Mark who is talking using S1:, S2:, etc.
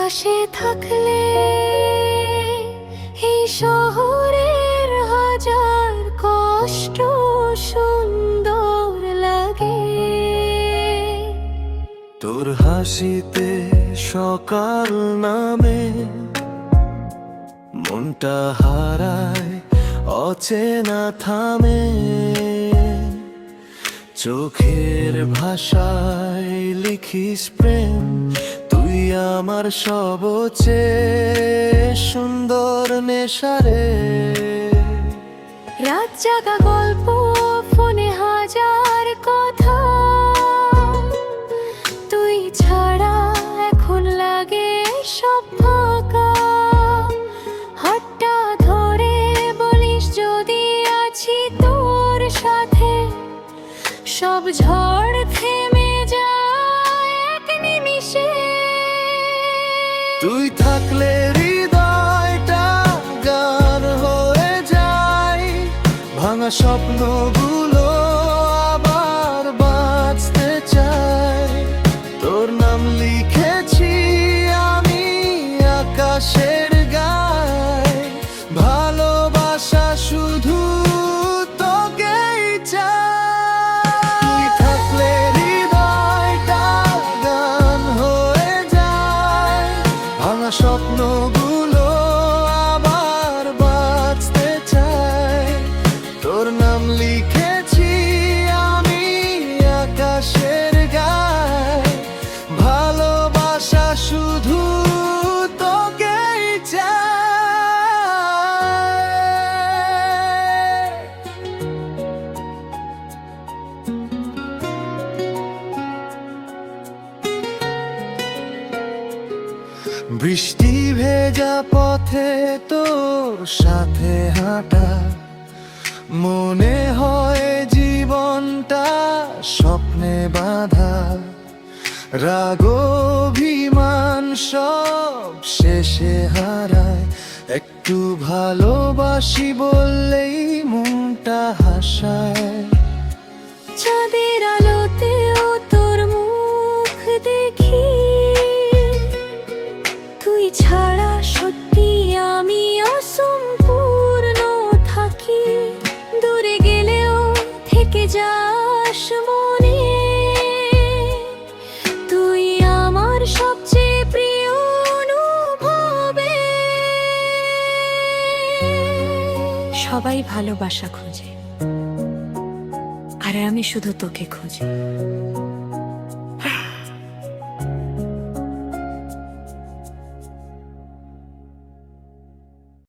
S1: পাশে থাকলে এই শহরের হাজার কষ্ট সুন্দর লাগে।
S2: তোর হাসিতে সকাল নামে, মনটা হারায় অচেনা থামে। চোখের ভাষায় লিখিস প্রেম, তুই আমার সবচেয়ে সুন্দর নেশারে।
S1: রাত জাগা গল্প, ফোনে হাজার কথা, তুই ছাড়া এখন লাগে সব ফাঁকা। হাতটা ধরে বলিস যদি আছি তোর সাথে, সব ঝড় থেমে যায় এক নিমিষে।
S2: তুই থাকলে হৃদয়টা গান হয়ে যায়, ভাঙা স্বপ্নগুলো আবার বাঁচতে চায়। তোর নাম লিখেছি আমি আকাশের গায়ে, ভালোবাসা শুধু তোকেই চায়। তুই থাকলে হৃদয়টা গান হয়ে যায়, ভাঙা স্বপ্নগুলো আবার বাঁচতে চায়। তোর নাম লিখেছি আমি আকাশের গায়ে, ভালোবাসা শুধু তোকেই চায়। বৃষ্টি ভেজা পথে তোর সাথে হাঁটা, মনে হয় জীবনটা স্বপ্নে বাঁধা। রাগ অভিমান সব শেষে হারায়, একটু ভালোবাসি বললেই মনটা হাসায়।
S1: চাঁদের আলোতেও তোর মুখ দেখি, তুই ছাড়া সত্যি আমি অসম্পূর্ণ থাকি। দূরে গেলেও থেকে যাস মনে, তুই আমার সবচেয়ে প্রিয় অনুভবে। সবাই ভালোবাসা খোঁজে, আর আমি শুধু তোকে খুঁজি।